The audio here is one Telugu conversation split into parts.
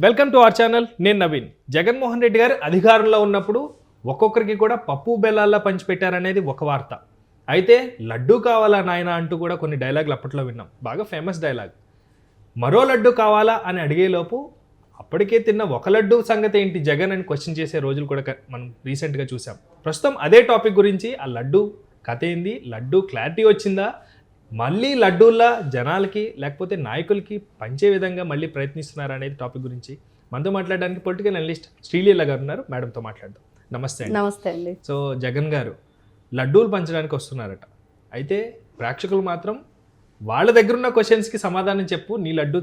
Welcome to our channel. నేను నవీన్. జగన్మోహన్ రెడ్డి గారు అధికారంలో ఉన్నప్పుడు ఒక్కొక్కరికి కూడా పప్పు బెల్లాల్లో పంచిపెట్టారనేది ఒక వార్త. అయితే లడ్డూ కావాలా నాయన అంటూ కూడా కొన్ని డైలాగులు అప్పట్లో విన్నాం. బాగా ఫేమస్ డైలాగ్. మరో లడ్డు కావాలా అని అడిగేలోపు అప్పటికే తిన్న ఒక లడ్డు సంగతి ఏంటి జగన్ అని క్వశ్చన్ చేసే రోజులు కూడా మనం రీసెంట్గా చూసాం. ప్రస్తుతం అదే టాపిక్ గురించి, ఆ లడ్డు కథ ఏంది, లడ్డు క్లారిటీ వచ్చిందా, మళ్ళీ లడ్డూల్లా జనాలకి లేకపోతే నాయకులకి పంచే విధంగా మళ్ళీ ప్రయత్నిస్తున్నారు అనేది టాపిక్ గురించి మనతో మాట్లాడడానికి పొలిటికల్ అనలిస్ట్ శ్రీలీల గారు ఉన్నారు. మేడంతో మాట్లాడదాం. నమస్తే అండి. నమస్తే అండి. సో జగన్ గారు లడ్డూలు పంచడానికి వస్తున్నారట. అయితే ప్రేక్షకులు మాత్రం వాళ్ళ దగ్గర ఉన్న క్వశ్చన్స్కి సమాధానం చెప్పు, నీ లడ్డు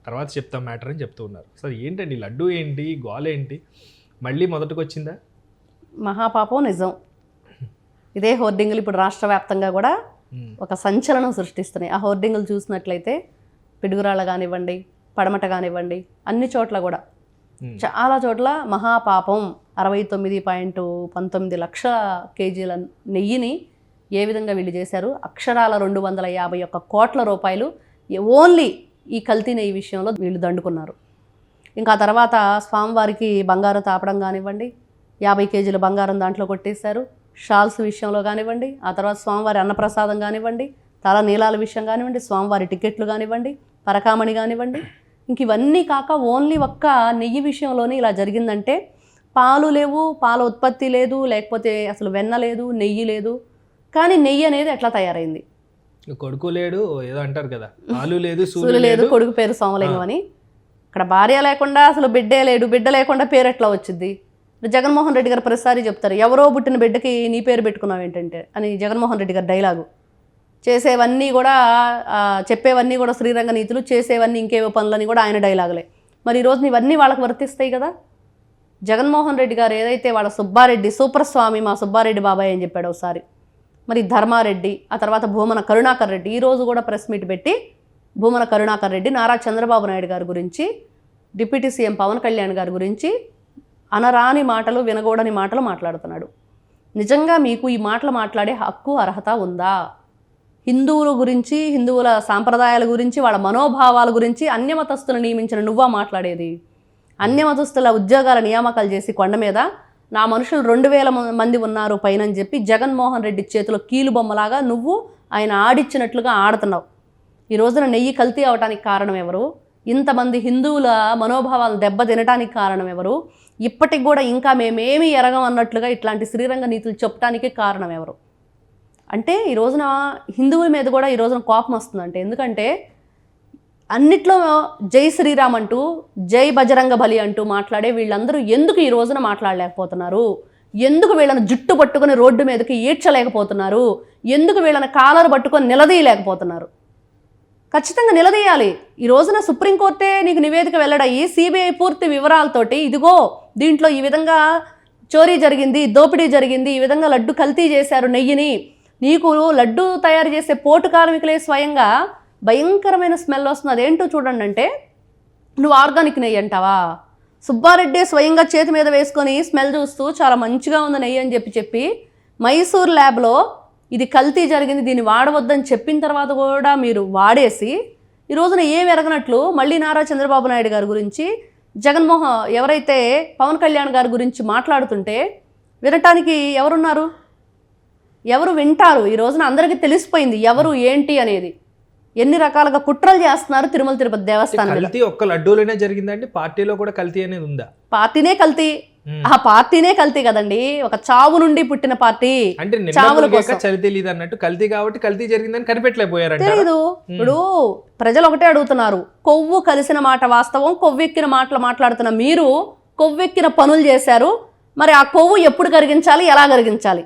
తర్వాత చెప్తాం మ్యాటర్ అని చెప్తూ ఉన్నారు. సో ఏంటండి లడ్డు ఏంటి, గోల ఏంటి, మళ్ళీ మొదటికి వచ్చిందా? మహాపాపం నిజం. ఇదే హోర్డింగులు ఇప్పుడు రాష్ట్ర వ్యాప్తంగా కూడా ఒక సంచలనం సృష్టిస్తున్నాయి. ఆ హోర్డింగులు చూసినట్లయితే పిడుగురాళ్ళ కానివ్వండి, పడమట కానివ్వండి, అన్ని చోట్ల కూడా చాలా చోట్ల మహాపాపం 69.19 లక్షల కేజీల నెయ్యిని ఏ విధంగా వీళ్ళు చేశారు. అక్షరాల 251 కోట్ల రూపాయలు ఓన్లీ ఈ కల్తీ నెయ్యి విషయంలో వీళ్ళు దండుకున్నారు. ఇంకా తర్వాత స్వామివారికి బంగారం తాపడం కానివ్వండి, 50 కేజీల బంగారం దాంట్లో కొట్టేశారు. షాల్స్ విషయంలో కానివ్వండి, ఆ తర్వాత స్వామివారి అన్నప్రసాదం కానివ్వండి, తల నీలాల విషయం కానివ్వండి, స్వామివారి టికెట్లు కానివ్వండి, పరకామణి కానివ్వండి, ఇంక ఇవన్నీ కాక ఓన్లీ ఒక్క నెయ్యి విషయంలోనే ఇలా జరిగిందంటే పాలు లేవు, పాల ఉత్పత్తి లేదు, లేకపోతే అసలు వెన్న లేదు, నెయ్యి లేదు. కానీ నెయ్యి అనేది ఎట్లా తయారైంది? కొడుకు లేడు ఏదో అంటారు కదా, పాలు లేదు, సూర్యుడు లేదు, కొడుకు పేరు సోమలింగం అని. ఇక్కడ భార్య లేకుండా అసలు బిడ్డే లేడు, బిడ్డ లేకుండా పేరు ఎట్లా వచ్చింది? జగన్మోహన్ రెడ్డి గారు ప్రతిసారి చెప్తారు, ఎవరో పుట్టిన బిడ్డకి నీ పేరు పెట్టుకున్నావు ఏంటంటే అని జగన్మోహన్ రెడ్డి గారు డైలాగు. చేసేవన్నీ కూడా చెప్పేవన్నీ కూడా శ్రీరంగ నీతులు, చేసేవన్నీ ఇంకేవో పనులని కూడా ఆయన డైలాగులే. మరి ఈరోజు ఇవన్నీ వాళ్ళకి వర్తిస్తాయి కదా. జగన్మోహన్ రెడ్డి గారు ఏదైతే వాళ్ళ సుబ్బారెడ్డి సూపర్ స్వామి, మా సుబ్బారెడ్డి బాబాయ్ అని చెప్పాడు ఒకసారి, మరి ధర్మారెడ్డి, ఆ తర్వాత భూమన కరుణాకర్ రెడ్డి ఈరోజు కూడా ప్రెస్ మీట్ పెట్టి భూమన కరుణాకర్ రెడ్డి నారా చంద్రబాబు నాయుడు గారి గురించి, డిప్యూటీ సీఎం పవన్ కళ్యాణ్ గారి గురించి అనరాని మాటలు, వినకూడని మాటలు మాట్లాడుతున్నాడు. నిజంగా మీకు ఈ మాటలు మాట్లాడే హక్కు, అర్హత ఉందా? హిందువుల గురించి, హిందువుల సాంప్రదాయాల గురించి, వాళ్ళ మనోభావాల గురించి అన్యమతస్తులు నియమించిన నువ్వా మాట్లాడేది? అన్యమతస్తుల ఉద్యోగాల నియామకాలు చేసి కొండ మీద నా మనుషులు 2000 మంది ఉన్నారు పైనని చెప్పి జగన్మోహన్ రెడ్డి చేతిలో కీలు బొమ్మలాగా నువ్వు ఆయన ఆడిచ్చినట్లుగా ఆడుతున్నావు. ఈ రోజున నెయ్యి కల్తీ అవడానికి కారణం ఎవరు? ఇంతమంది హిందువుల మనోభావాలు దెబ్బ తినడానికి కారణం ఎవరు? ఇప్పటికి కూడా ఇంకా మేమేమీ ఎరగం అన్నట్లుగా ఇట్లాంటి శ్రీరంగ నీతులు చెప్పడానికి కారణం ఎవరు? అంటే ఈ రోజున హిందువుల మీద కూడా ఈ రోజున కోపం వస్తుందంటే, ఎందుకంటే అన్నిట్లో జై శ్రీరామ్ అంటూ, జై బజరంగ బలి అంటూ మాట్లాడే వీళ్ళందరూ ఎందుకు ఈ రోజున మాట్లాడలేకపోతున్నారు? ఎందుకు వీళ్ళని జుట్టు పట్టుకొని రోడ్డు మీదకి ఈడ్చలేకపోతున్నారు? ఎందుకు వీళ్ళని కాలరు పట్టుకొని నిలదీయలేకపోతున్నారు? ఖచ్చితంగా నిలదీయాలి. ఈ రోజున సుప్రీంకోర్టే నీకు నివేదిక వెల్లడయ్యి సిబిఐ పూర్తి వివరాలతోటి ఇదిగో దీంట్లో ఈ విధంగా చోరీ జరిగింది, దోపిడీ జరిగింది, ఈ విధంగా లడ్డు కల్తీ చేశారు నెయ్యిని, నీకు లడ్డు తయారు చేసే పోటు కార్మికులే స్వయంగా భయంకరమైన స్మెల్ వస్తుంది, అదేంటో చూడండి అంటే నువ్వు ఆర్గానిక్ నెయ్యి అంటావా? సుబ్బారెడ్డి స్వయంగా చేతి మీద వేసుకొని స్మెల్ చూస్తూ చాలా మంచిగా ఉంది నెయ్యి అని చెప్పి మైసూర్ ల్యాబ్లో ఇది కల్తీ జరిగింది, దీన్ని వాడవద్దని చెప్పిన తర్వాత కూడా మీరు వాడేసి ఈ రోజున ఏం ఎరగనట్లు మళ్ళీ నారా చంద్రబాబు నాయుడు గారి గురించి, ఎవరైతే పవన్ కళ్యాణ్ గారి గురించి మాట్లాడుతుంటే వినటానికి ఎవరున్నారు? ఎవరు వింటారు? ఈ రోజున అందరికీ తెలిసిపోయింది ఎవరు ఏంటి అనేది. ఎన్ని రకాలుగా కుట్రలు చేస్తున్నారు తిరుమల తిరుపతి దేవస్థానం. కల్తీ ఒక్క లడ్డూలోనే జరిగిందండి? పార్టీలో కూడా కల్తీ అనేది ఉందా? పార్టీనే కల్తీ. ఆ పార్టీనే కల్తీ కదండి, ఒక చావు నుండి పుట్టిన పార్టీ. అంటే చావుల కోసం చలి తెలియదు అన్నట్టు కల్తీ కాబట్టి కల్తీ జరిగిందని కనిపెట్టలేకపోయారు. తెలీదు. ఇప్పుడు ప్రజలు ఒకటే అడుగుతున్నారు, కొవ్వు కలిసిన మాట వాస్తవం, కొవ్వెక్కిన మాటలు మాట్లాడుతున్న మీరు కొవ్వెక్కిన పనులు చేశారు, మరి ఆ కొవ్వు ఎప్పుడు కరిగించాలి, ఎలా కరిగించాలి?